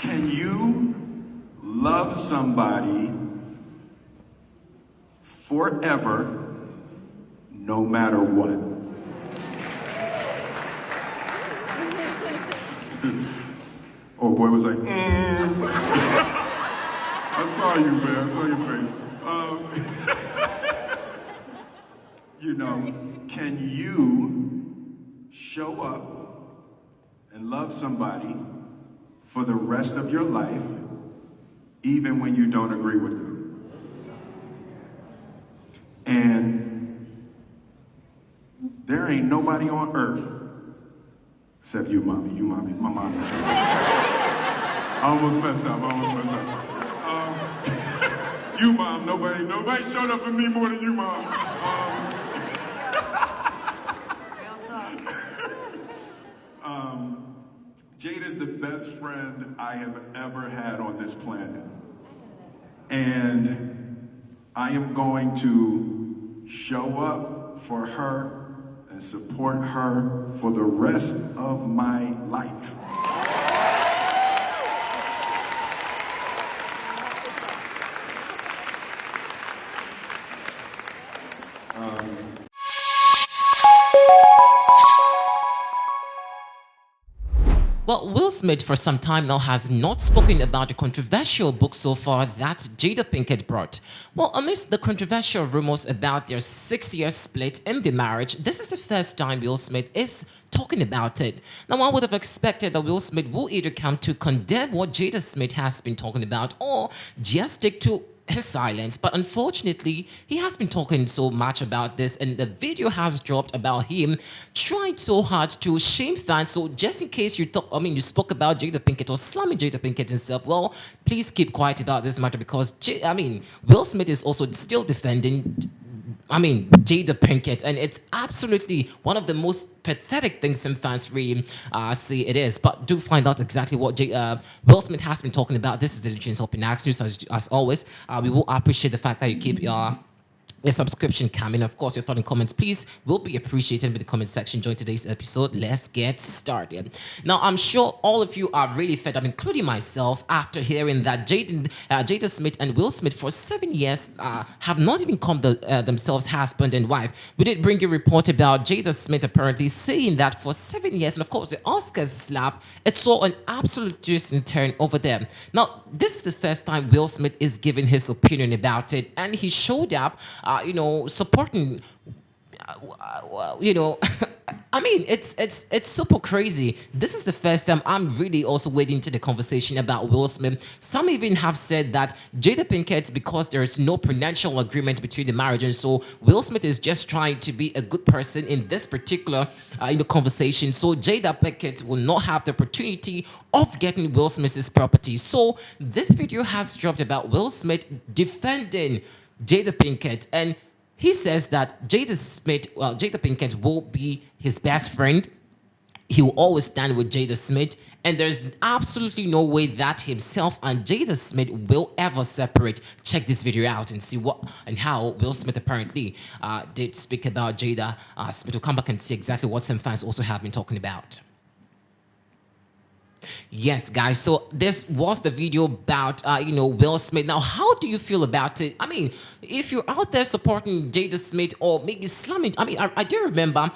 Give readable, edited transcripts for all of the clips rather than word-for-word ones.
Can you love somebody forever, no matter what? Oh, boy was like, I saw you, man. I saw your face. You know, can you show up and love somebody for the rest of your life, even when you don't agree with them? And there ain't nobody on earth except you, mommy. You, mommy. My mommy. I almost messed up. You, mom. Nobody showed up for me more than you, mom. Jada's the best friend I have ever had on this planet. And I am going to show up for her and support her for the rest of my life. Well, Will Smith for some time now has not spoken about the controversial book so far that Jada Pinkett brought. Well, amidst the controversial rumors about their 6-year split in the marriage, this is the first time Will Smith is talking about it. Now, one would have expected that Will Smith will either come to condemn what Jada Smith has been talking about or just stick to his silence, but unfortunately he has been talking so much about this, and the video has dropped about him trying so hard to shame fans. So just in case you you spoke about Jada Pinkett or slamming Jada Pinkett himself, well, please keep quiet about this matter, because Will Smith is also still defending Jada Pinkett, and it's absolutely one of the most pathetic things some fans really say it is. But do find out exactly what Will Smith has been talking about. This is the Legends Open Access News, as always. We will appreciate the fact that you keep your subscription coming. Of course, your thoughts and comments, please, will be appreciated with the comment section. Join today's episode. Let's get started. Now, I'm sure all of you are really fed up, including myself, after hearing that Jada Smith and Will Smith for 7 years have not even called themselves husband and wife. We did bring you a report about Jada Smith apparently saying that for 7 years, and of course, the Oscars slap, it saw an absolute twist and turn over there. Now, this is the first time Will Smith is giving his opinion about it, and he showed up supporting, it's super crazy. This is the first time I'm really also wading into the conversation about Will Smith. Some even have said that Jada Pinkett, because there is no prenuptial agreement between the marriage, and so Will Smith is just trying to be a good person in this particular conversation. So Jada Pinkett will not have the opportunity of getting Will Smith's property. So this video has dropped about Will Smith defending Jada Pinkett, and he says that Jada Pinkett will be his best friend. He will always stand with Jada Smith, and there's absolutely no way that himself and Jada Smith will ever separate. Check this video out and see what and how Will Smith apparently did speak about Jada Smith. We'll come back and see exactly what some fans also have been talking about. Yes, guys, so this was the video about Will Smith. Now, how do you feel about it? If you're out there supporting Jada Smith or maybe slamming, I do remember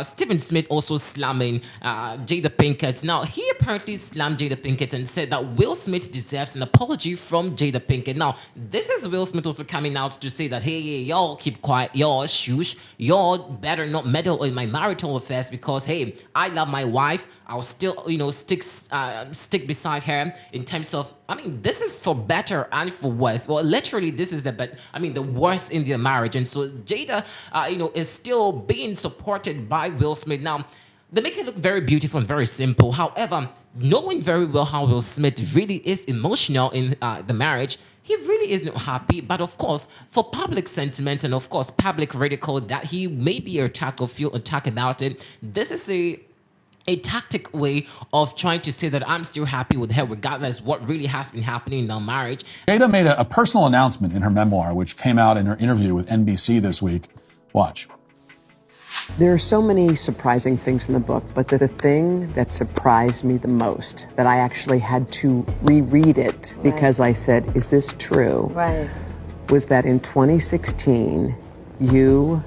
Stephen Smith also slamming Jada Pinkett. Now, he apparently slammed Jada Pinkett and said that Will Smith deserves an apology from Jada Pinkett. Now, this is Will Smith also coming out to say that, hey, y'all keep quiet, y'all shush, y'all better not meddle in my marital affairs, because hey, I love my wife. I'll still stick beside her in terms of, this is for better and for worse. Well, literally, this is the worst in their marriage. And so Jada, is still being supported by Will Smith. Now, they make it look very beautiful and very simple. However, knowing very well how Will Smith really is emotional in the marriage, he really is not happy. But of course, for public sentiment and of course public ridicule that he may be attacked or feel attacked about it, this is a tactic way of trying to say that I'm still happy with her regardless what really has been happening in our marriage. Jada made a personal announcement in her memoir, which came out in her interview with NBC this week. Watch. There are so many surprising things in the book, but the thing that surprised me the most, that I actually had to reread it because I said, is this true? Right. Was that in 2016, you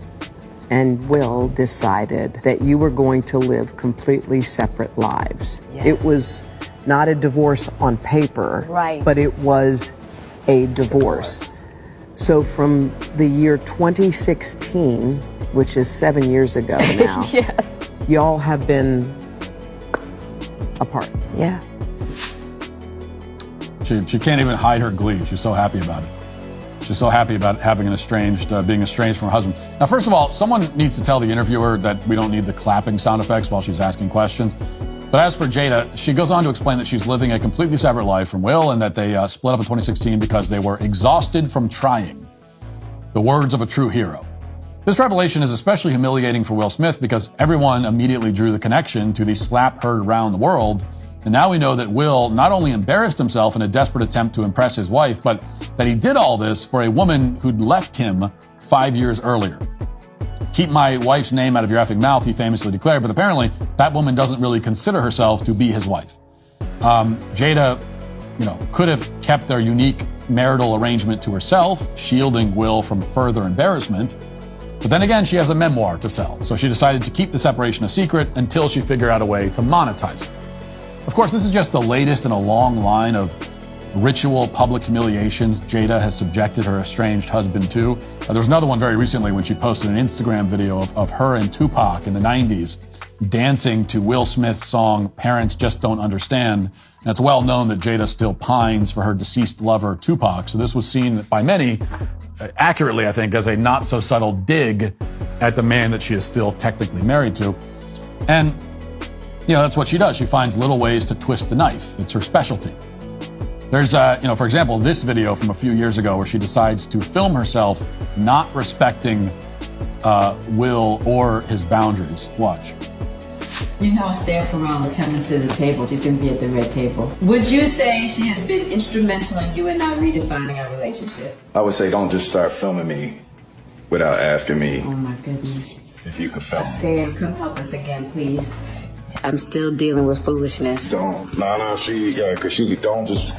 and Will decided that you were going to live completely separate lives. Yes. It was not a divorce on paper, Right. but it was a divorce. So from the year 2016, which is 7 years ago now, Yes. y'all have been apart. Yeah. She can't even hide her glee. She's so happy about it. She's so happy about having being estranged from her husband. Now, first of all, someone needs to tell the interviewer that we don't need the clapping sound effects while she's asking questions. But as for Jada, she goes on to explain that she's living a completely separate life from Will and that they split up in 2016 because they were exhausted from trying. The words of a true hero. This revelation is especially humiliating for Will Smith because everyone immediately drew the connection to the slap heard around the world. And now we know that Will not only embarrassed himself in a desperate attempt to impress his wife, but that he did all this for a woman who'd left him 5 years earlier. Keep my wife's name out of your effing mouth, he famously declared, but apparently that woman doesn't really consider herself to be his wife. Jada, could have kept their unique marital arrangement to herself, shielding Will from further embarrassment. But then again, she has a memoir to sell, so she decided to keep the separation a secret until she figured out a way to monetize it. Of course, this is just the latest in a long line of ritual public humiliations Jada has subjected her estranged husband to. There was another one very recently when she posted an Instagram video of her and Tupac in the 90s dancing to Will Smith's song, Parents Just Don't Understand. And it's well known that Jada still pines for her deceased lover, Tupac. So this was seen by many, accurately, I think, as a not so subtle dig at the man that she is still technically married to. And that's what she does. She finds little ways to twist the knife. It's her specialty. There's, for example, this video from a few years ago where she decides to film herself not respecting Will or his boundaries. Watch. You know, Esther Perel is coming to the table. She's going to be at the red table. Would you say she has been instrumental in you and I redefining our relationship? I would say don't just start filming me without asking me Oh, my goodness. if you could film me. Esther, come help us again, please. I'm still dealing with foolishness. Don't. No, because you don't just...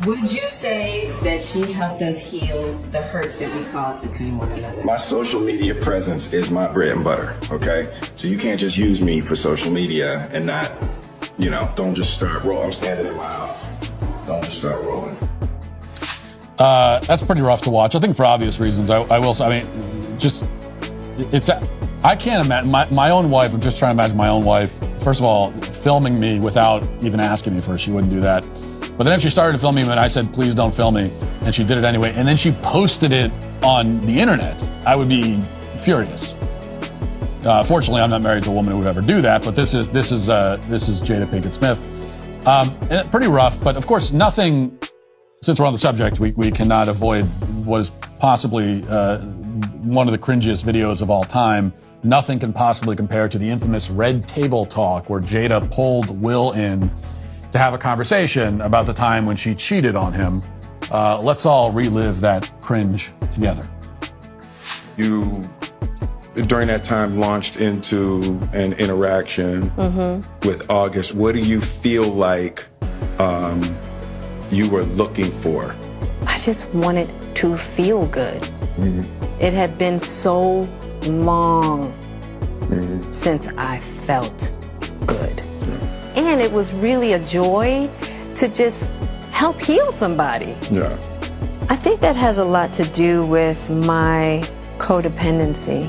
Would you say that she helped us heal the hurts that we caused between one another? My social media presence is my bread and butter, okay? So you can't just use me for social media and not, don't just start rolling. I'm standing in my house. Don't just start rolling. That's pretty rough to watch. I think for obvious reasons. I will say, I can't imagine my own wife. I'm just trying to imagine my own wife, first of all, filming me without even asking me first. She wouldn't do that. But then if she started to film me and I said, please don't film me, and she did it anyway, and then she posted it on the internet, I would be furious. Fortunately, I'm not married to a woman who would ever do that, but this is Jada Pinkett Smith. Pretty rough, but of course, nothing, since we're on the subject, we cannot avoid what is possibly one of the cringiest videos of all time. Nothing can possibly compare to the infamous Red Table Talk where Jada pulled Will in to have a conversation about the time when she cheated on him. Let's all relive that cringe together. You, during that time, launched into an interaction with August. What do you feel like you were looking for? I just wanted to feel good. It had been so long since I felt good. And it was really a joy to just help heal somebody. Yeah. I think that has a lot to do with my codependency,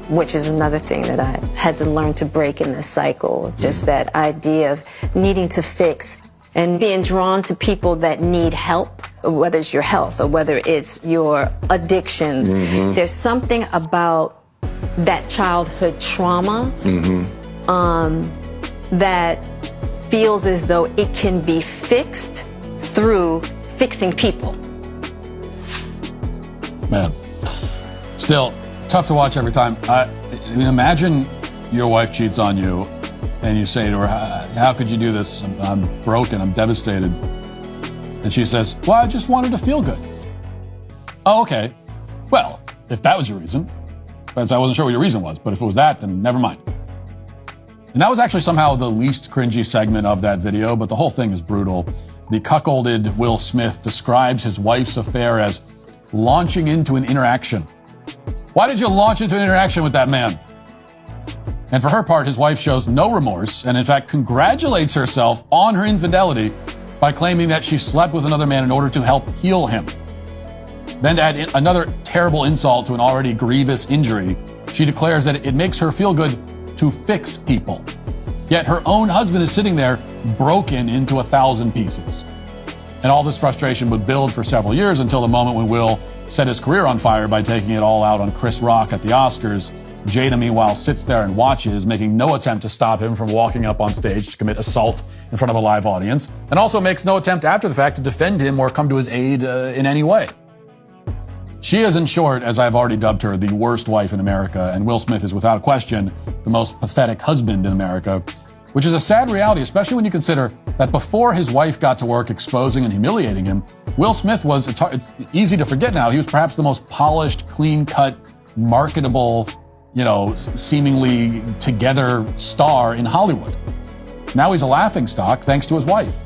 which is another thing that I had to learn to break in this cycle. Just that idea of needing to fix and being drawn to people that need help, whether it's your health or whether it's your addictions. There's something about that childhood trauma that feels as though it can be fixed through fixing people. Man, still tough to watch every time. I mean, imagine your wife cheats on you and you say to her, how could you do this? I'm broken, I'm devastated. And she says, well, I just wanted to feel good. Oh, okay. Well, if that was your reason, But I wasn't sure what your reason was. But if it was that, then never mind. And that was actually somehow the least cringy segment of that video, but the whole thing is brutal. The cuckolded Will Smith describes his wife's affair as launching into an interaction. Why did you launch into an interaction with that man? And for her part, his wife shows no remorse and in fact congratulates herself on her infidelity by claiming that she slept with another man in order to help heal him. Then to add another terrible insult to an already grievous injury, she declares that it makes her feel good to fix people. Yet her own husband is sitting there broken into 1,000 pieces. And all this frustration would build for several years until the moment when Will set his career on fire by taking it all out on Chris Rock at the Oscars. Jada, meanwhile, sits there and watches, making no attempt to stop him from walking up on stage to commit assault in front of a live audience, and also makes no attempt after the fact to defend him or come to his aid in any way. She is, in short, as I've already dubbed her, the worst wife in America, and Will Smith is without question the most pathetic husband in America, which is a sad reality, especially when you consider that before his wife got to work exposing and humiliating him, Will Smith was, it's easy to forget now, he was perhaps the most polished, clean-cut, marketable, seemingly together star in Hollywood. Now he's a laughingstock thanks to his wife.